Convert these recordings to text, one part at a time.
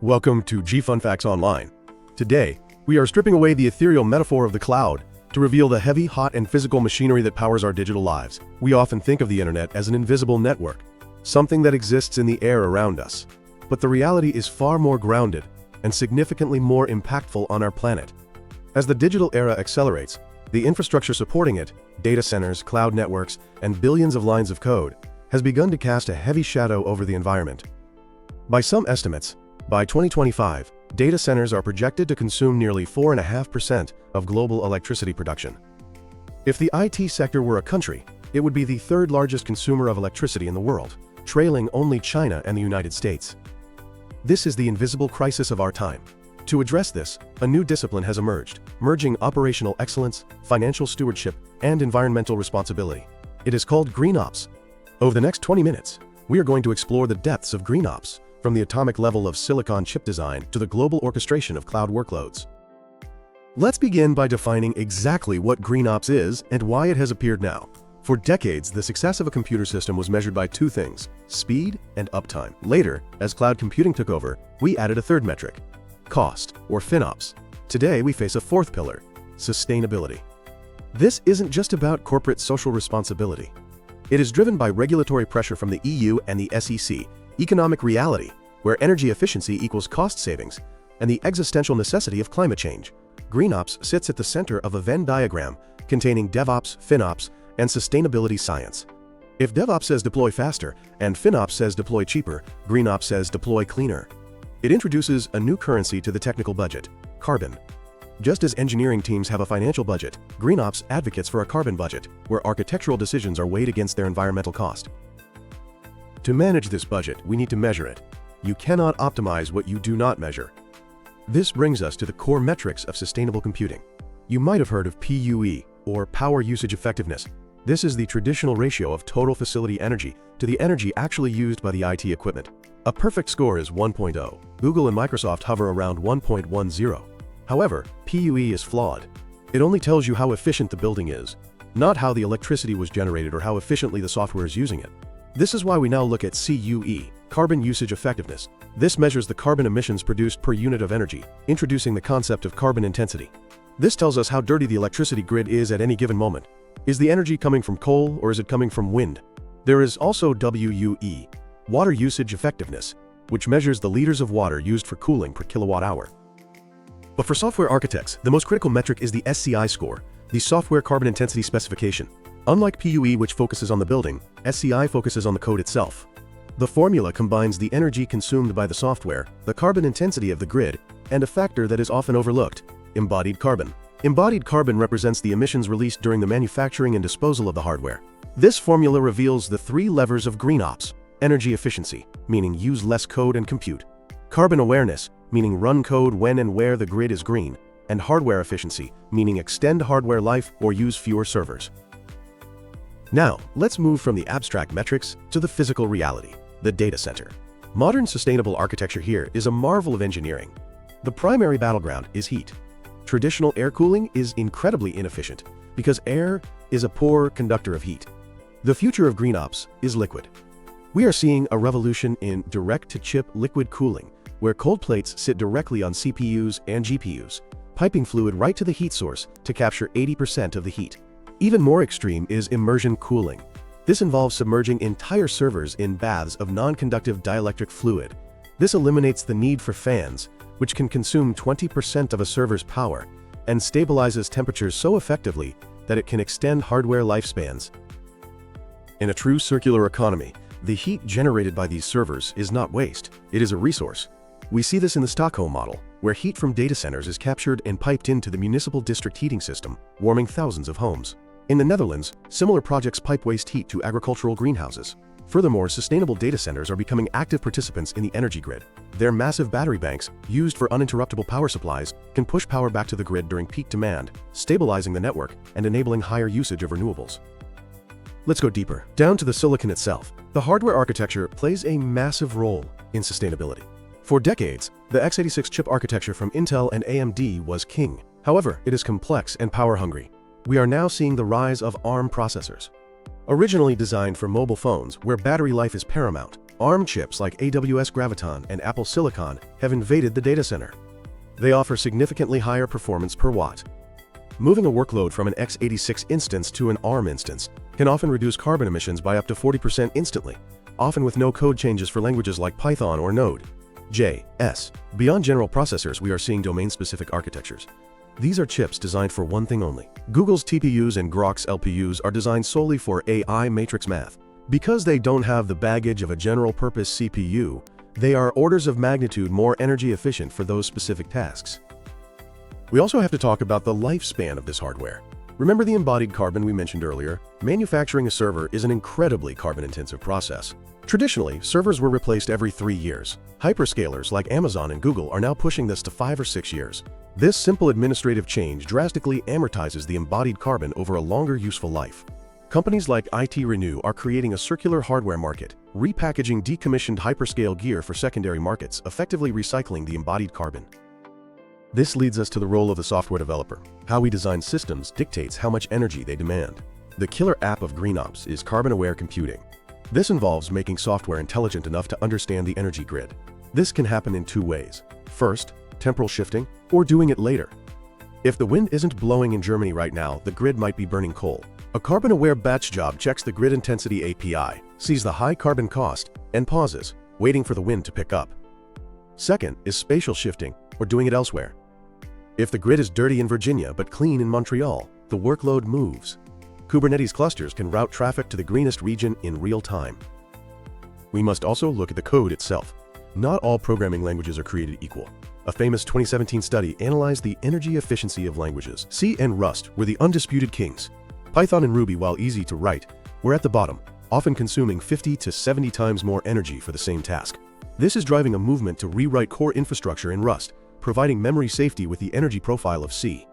Welcome to Fun Facts Online. Today, we are stripping away the ethereal metaphor of the cloud to reveal the heavy, hot, and physical machinery that powers our digital lives. We often think of the internet as an invisible network, something that exists in the air around us. But the reality is far more grounded and significantly more impactful on our planet. As the digital era accelerates, the infrastructure supporting it, data centers, cloud networks, and billions of lines of code, has begun to cast a heavy shadow over the environment. By some estimates, by 2025, data centers are projected to consume nearly 4.5% of global electricity production. If the IT sector were a country, it would be the third largest consumer of electricity in the world, trailing only China and the United States. This is the invisible crisis of our time. To address this, a new discipline has emerged, merging operational excellence, financial stewardship, and environmental responsibility. It is called GreenOps. Over the next 20 minutes, we are going to explore the depths of GreenOps, from the atomic level of silicon chip design to the global orchestration of cloud workloads. Let's begin by defining exactly what GreenOps is and why it has appeared now. For decades, the success of a computer system was measured by two things: speed and uptime. Later, as cloud computing took over, we added a third metric: cost, or FinOps. Today, we face a fourth pillar: sustainability. This isn't just about corporate social responsibility. It is driven by regulatory pressure from the EU and the SEC, economic reality, where energy efficiency equals cost savings, and the existential necessity of climate change. GreenOps sits at the center of a Venn diagram containing DevOps, FinOps, and sustainability science. If DevOps says deploy faster and FinOps says deploy cheaper, GreenOps says deploy cleaner. It introduces a new currency to the technical budget: carbon. Just as engineering teams have a financial budget, GreenOps advocates for a carbon budget, where architectural decisions are weighed against their environmental cost. To manage this budget, we need to measure it. You cannot optimize what you do not measure. This brings us to the core metrics of sustainable computing. You might have heard of PUE, or power usage effectiveness. This is the traditional ratio of total facility energy to the energy actually used by the IT equipment. A perfect score is 1.0. Google and Microsoft hover around 1.10. However, PUE is flawed. It only tells you how efficient the building is, not how the electricity was generated or how efficiently the software is using it. This is why we now look at CUE, carbon usage effectiveness. This measures the carbon emissions produced per unit of energy, introducing the concept of carbon intensity. This tells us how dirty the electricity grid is at any given moment. Is the energy coming from coal or is it coming from wind? There is also WUE, water usage effectiveness, which measures the liters of water used for cooling per kilowatt hour. But for software architects, the most critical metric is the SCI score, the software carbon intensity specification. Unlike PUE, which focuses on the building, SCI focuses on the code itself. The formula combines the energy consumed by the software, the carbon intensity of the grid, and a factor that is often overlooked: embodied carbon. Embodied carbon represents the emissions released during the manufacturing and disposal of the hardware. This formula reveals the three levers of GreenOps: energy efficiency, meaning use less code and compute; carbon awareness, meaning run code when and where the grid is green; and hardware efficiency, meaning extend hardware life or use fewer servers. Now, let's move from the abstract metrics to the physical reality: the data center. Modern sustainable architecture here is a marvel of engineering. The primary battleground is heat. Traditional air cooling is incredibly inefficient because air is a poor conductor of heat. The future of GreenOps is liquid. We are seeing a revolution in direct-to-chip liquid cooling, where cold plates sit directly on CPUs and GPUs, piping fluid right to the heat source to capture 80% of the heat. Even more extreme is immersion cooling. This involves submerging entire servers in baths of non-conductive dielectric fluid. This eliminates the need for fans, which can consume 20% of a server's power, and stabilizes temperatures so effectively that it can extend hardware lifespans. In a true circular economy, the heat generated by these servers is not waste, it is a resource. We see this in the Stockholm model, where heat from data centers is captured and piped into the municipal district heating system, warming thousands of homes. In the Netherlands, similar projects pipe waste heat to agricultural greenhouses. Furthermore, sustainable data centers are becoming active participants in the energy grid. Their massive battery banks, used for uninterruptible power supplies, can push power back to the grid during peak demand, stabilizing the network and enabling higher usage of renewables. Let's go deeper, down to the silicon itself. The hardware architecture plays a massive role in sustainability. For decades, the x86 chip architecture from Intel and AMD was king. However, it is complex and power-hungry. We are now seeing the rise of ARM processors. Originally designed for mobile phones, where battery life is paramount, ARM chips like AWS Graviton and Apple Silicon have invaded the data center. They offer significantly higher performance per watt. Moving a workload from an x86 instance to an ARM instance can often reduce carbon emissions by up to 40% instantly, often with no code changes for languages like Python or Node.js. Beyond general processors, we are seeing domain-specific architectures. These are chips designed for one thing only. Google's TPUs and Grok's LPUs are designed solely for AI matrix math. Because they don't have the baggage of a general-purpose CPU, they are orders of magnitude more energy efficient for those specific tasks. We also have to talk about the lifespan of this hardware. Remember the embodied carbon we mentioned earlier? Manufacturing a server is an incredibly carbon-intensive process. Traditionally, servers were replaced every 3 years. Hyperscalers like Amazon and Google are now pushing this to 5 or 6 years. This simple administrative change drastically amortizes the embodied carbon over a longer useful life. Companies like IT Renew are creating a circular hardware market, repackaging decommissioned hyperscale gear for secondary markets, effectively recycling the embodied carbon. This leads us to the role of the software developer. How we design systems dictates how much energy they demand. The killer app of GreenOps is carbon-aware computing. This involves making software intelligent enough to understand the energy grid. This can happen in 2 ways. First, temporal shifting, or doing it later. If the wind isn't blowing in Germany right now, the grid might be burning coal. A carbon-aware batch job checks the grid intensity API, sees the high carbon cost, and pauses, waiting for the wind to pick up. Second is spatial shifting, or doing it elsewhere. If the grid is dirty in Virginia but clean in Montreal, the workload moves. Kubernetes clusters can route traffic to the greenest region in real time. We must also look at the code itself. Not all programming languages are created equal. A famous 2017 study analyzed the energy efficiency of languages. C and Rust were the undisputed kings. Python and Ruby, while easy to write, were at the bottom, often consuming 50 to 70 times more energy for the same task. This is driving a movement to rewrite core infrastructure in Rust, providing memory safety with the energy profile of C.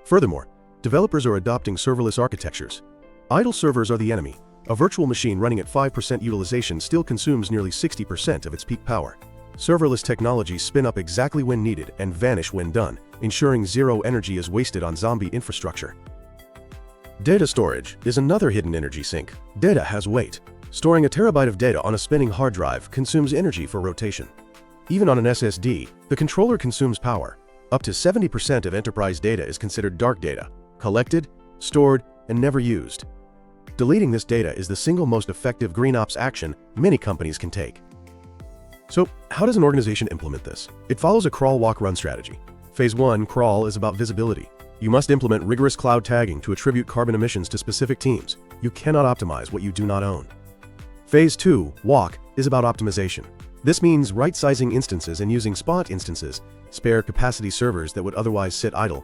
Furthermore, developers are adopting serverless architectures. Idle servers are the enemy. A virtual machine running at 5% utilization still consumes nearly 60% of its peak power. Serverless technologies spin up exactly when needed and vanish when done, ensuring zero energy is wasted on zombie infrastructure. Data storage is another hidden energy sink. Data has weight. Storing a terabyte of data on a spinning hard drive consumes energy for rotation. Even on an SSD, the controller consumes power. Up to 70% of enterprise data is considered dark data, collected, stored, and never used. Deleting this data is the single most effective GreenOps action many companies can take. So, how does an organization implement this? It follows a crawl, walk, run strategy. Phase 1, crawl, is about visibility. You must implement rigorous cloud tagging to attribute carbon emissions to specific teams. You cannot optimize what you do not own. Phase 2, walk, is about optimization. This means right-sizing instances and using spot instances, spare capacity servers that would otherwise sit idle.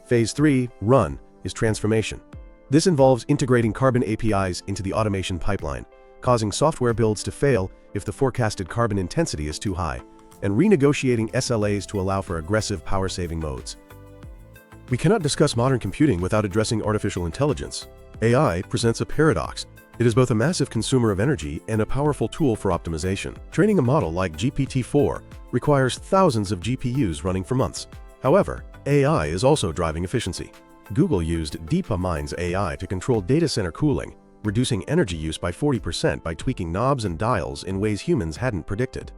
Phase 3, run, is transformation. This involves integrating carbon APIs into the automation pipeline, causing software builds to fail if the forecasted carbon intensity is too high, and renegotiating SLAs to allow for aggressive power-saving modes. We cannot discuss modern computing without addressing artificial intelligence. AI presents a paradox. It is both a massive consumer of energy and a powerful tool for optimization. Training a model like GPT-4 requires thousands of GPUs running for months. However, AI is also driving efficiency. Google used DeepMind's AI to control data center cooling, reducing energy use by 40% by tweaking knobs and dials in ways humans hadn't predicted.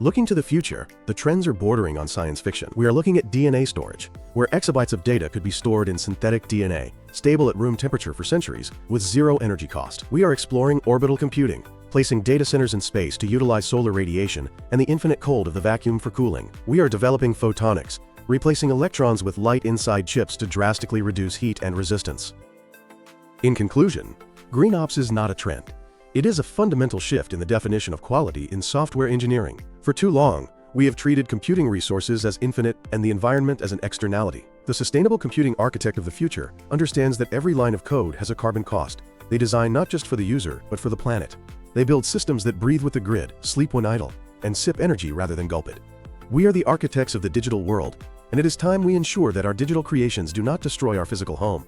Looking to the future, the trends are bordering on science fiction. We are looking at DNA storage, where exabytes of data could be stored in synthetic DNA, stable at room temperature for centuries, with zero energy cost. We are exploring orbital computing, placing data centers in space to utilize solar radiation and the infinite cold of the vacuum for cooling. We are developing photonics, replacing electrons with light inside chips to drastically reduce heat and resistance. In conclusion, GreenOps is not a trend. It is a fundamental shift in the definition of quality in software engineering. For too long, we have treated computing resources as infinite and the environment as an externality. The sustainable computing architect of the future understands that every line of code has a carbon cost. They design not just for the user, but for the planet. They build systems that breathe with the grid, sleep when idle, and sip energy rather than gulp it. We are the architects of the digital world, and it is time we ensure that our digital creations do not destroy our physical home.